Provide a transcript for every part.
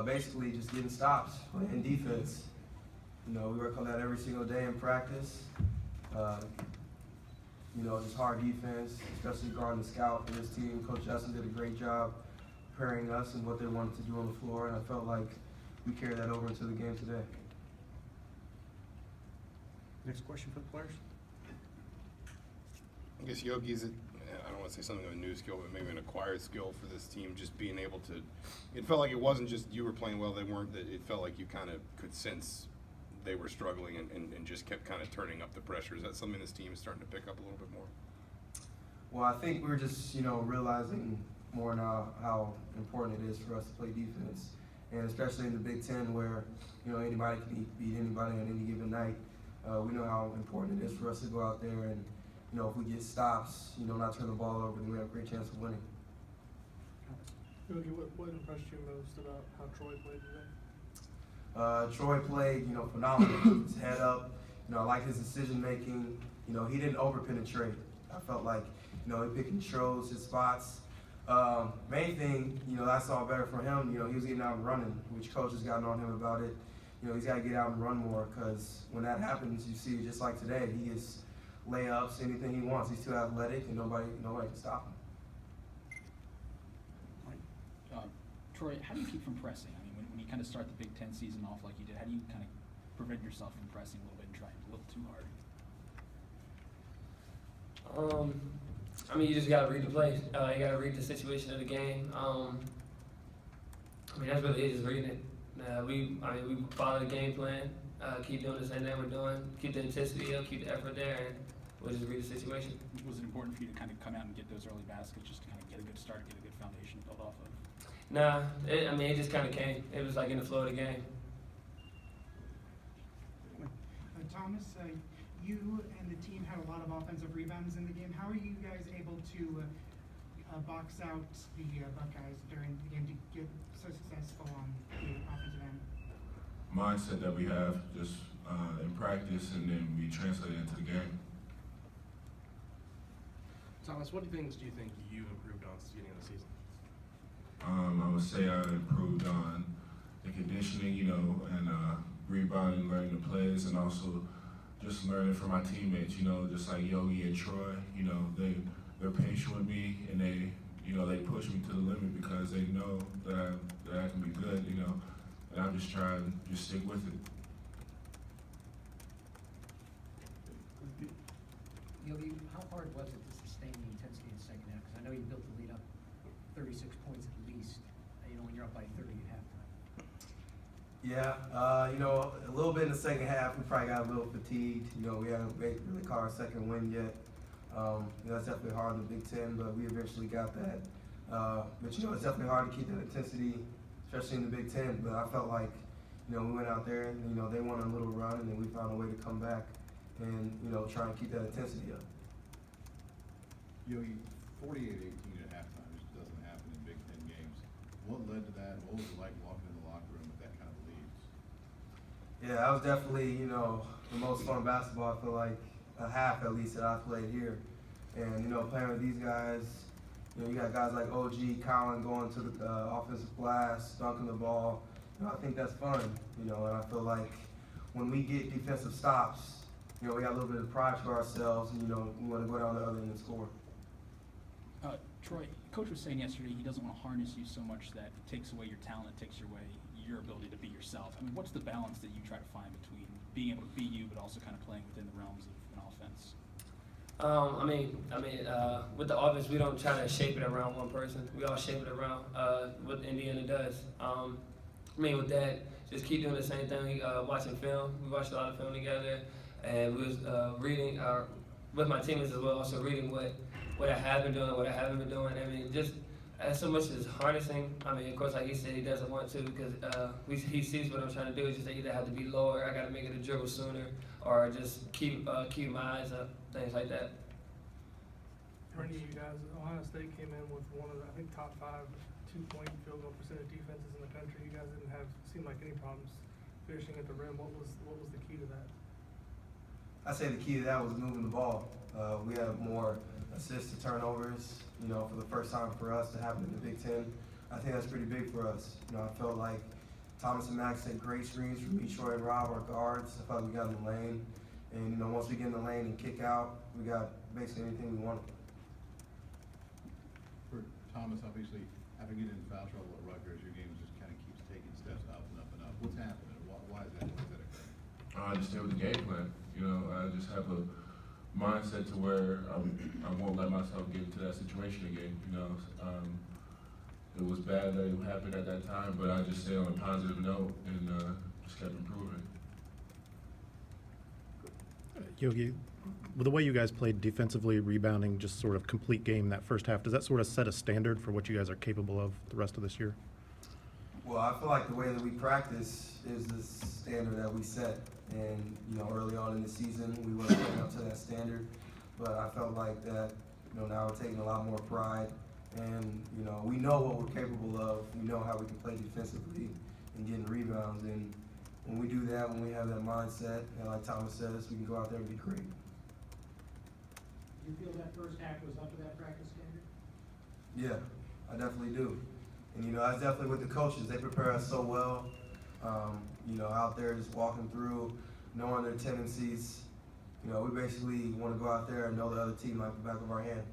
basically just getting stops, playing defense. We work on that every single day in practice. Just hard defense, especially guarding the scout for this team. Coach Justin did a great job preparing us and what they wanted to do on the floor, and I felt like we carried that over into the game today. Next question for the players. I guess Yogi, is it, I don't want to say something of a new skill, but maybe an acquired skill for this team, just being able to, it felt like it wasn't just you were playing well, they weren't, that it felt like you kind of could sense they were struggling and just kept kind of turning up the pressure. Is that something this team is starting to pick up a little bit more? Well, I think we're just, realizing more now how important it is for us to play defense, and especially in the Big Ten where, anybody can beat anybody on any given night. We know how important it is for us to go out there and, if we get stops, not turn the ball over, then we have a great chance of winning. Yogi, what impressed you most about how Troy played today? Troy played, phenomenal. His head up. I like his decision making. He didn't over penetrate. I felt like, he picked and chose his spots. Main thing, I saw better from him. He was getting out and running, which coach has gotten on him about it. He's got to get out and run more because when that happens, you see, just like today, he gets layups, anything he wants. He's too athletic, and nobody can stop him. Troy, how do you keep from pressing? I mean, when you kind of start the Big Ten season off like you did, how do you kind of prevent yourself from pressing a little bit and trying a little too hard? You just gotta read the play. You gotta read the situation of the game. That's really it, just reading it. We follow the game plan, keep doing the same thing we're doing, keep the intensity up, keep the effort there, and we'll just read the situation. Was it important for you to kind of come out and get those early baskets just to kind of get a good start, get a good foundation to build off of? Nah, it just kind of came. It was like in the flow of the game. Thomas, you and the team had a lot of offensive rebounds in the game. How are you guys able to box out the Buckeyes during the game to get so successful on the offensive end? Mindset that we have just in practice, and then we translate it into the game. Thomas, what things do you think you improved on since the beginning of the season? I would say I improved on the conditioning, and rebounding, learning the plays, and also just learning from my teammates, just like Yogi and Troy, they're patient with me, and they push me to the limit because they know that I can be good, and I'm just trying to just stick with it. Yogi, how hard was it to sustain the intensity in the second half? Because I know you built the lead up 36 points at least, when you're up by 30 at halftime. Yeah, a little bit in the second half, we probably got a little fatigued. We haven't really caught our second win yet. That's definitely hard in the Big Ten, but we eventually got that. But it's definitely hard to keep that intensity, especially in the Big Ten. But I felt like, we went out there and, they won a little run, and then we found a way to come back and, try and keep that intensity up. Yogi, 48-18 at halftime just doesn't happen in Big Ten games. What led to that? What was it like walking in the locker room with that kind of leads? Yeah, that was definitely, the most fun basketball, I feel like, a half at least that I played here. And, playing with these guys, you got guys like OG, Colin going to the offensive glass, dunking the ball. I think that's fun, and I feel like when we get defensive stops, we got a little bit of pride for ourselves, and, we want to go down the other end and score. Troy, Coach was saying yesterday he doesn't want to harness you so much that it takes away your talent, it takes away your ability to be yourself. What's the balance that you try to find between being able to be you but also kind of playing within the realms of an offense? With the offense, we don't try to shape it around one person. We all shape it around what Indiana does. With that, just keep doing the same thing. Watching film, we watched a lot of film together, and we was reading with my teammates as well. Also reading what I have been doing, what I haven't been doing. Just as so much as harnessing. Of course, like he said, he doesn't want to because he sees what I'm trying to do. It's just that either have to be lower, I got to make it a dribble sooner, or just keep my eyes up, things like that. For any of you guys, Ohio State came in with one of the, I think, top 5 2-point field goal percentage defenses in the country. You guys didn't seem like any problems finishing at the rim. What was the key to that? I say the key to that was moving the ball. We had more assists to turnovers, for the first time for us to happen in the Big Ten. I think that's pretty big for us. You know, I felt like Thomas and Max had great screens from me, Troy and Rob, our guards. I felt like we got in the lane. And, you know, once we get in the lane and kick out, we got basically anything we wanted. For Thomas, obviously, after getting in foul trouble at Rutgers, your game just kind of keeps taking steps up and up and up. What's happening? Why is that? Why is that occurring? I just stay with the game plan. You know, I just have a mindset to where I won't let myself get into that situation again. You know, it was bad that it happened at that time, but I just stayed on a positive note and just kept improving. Yogi, with the way you guys played defensively, rebounding, just sort of complete game that first half, does that sort of set a standard for what you guys are capable of the rest of this year? Well, I feel like the way that we practice is the standard that we set. And, you know, early on in the season, we weren't playing up to that standard. But I felt like that, you know, now we're taking a lot more pride. And, you know, we know what we're capable of. We know how we can play defensively and getting rebounds. And when we do that, when we have that mindset, and like Thomas says, we can go out there and be great. Do you feel that first half was up to that practice standard? Yeah, I definitely do. And, you know, that's definitely with the coaches. They prepare us so well, you know, out there just walking through, knowing their tendencies. You know, we basically want to go out there and know the other team like the back of our hand.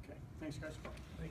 Okay, thanks, guys. Thank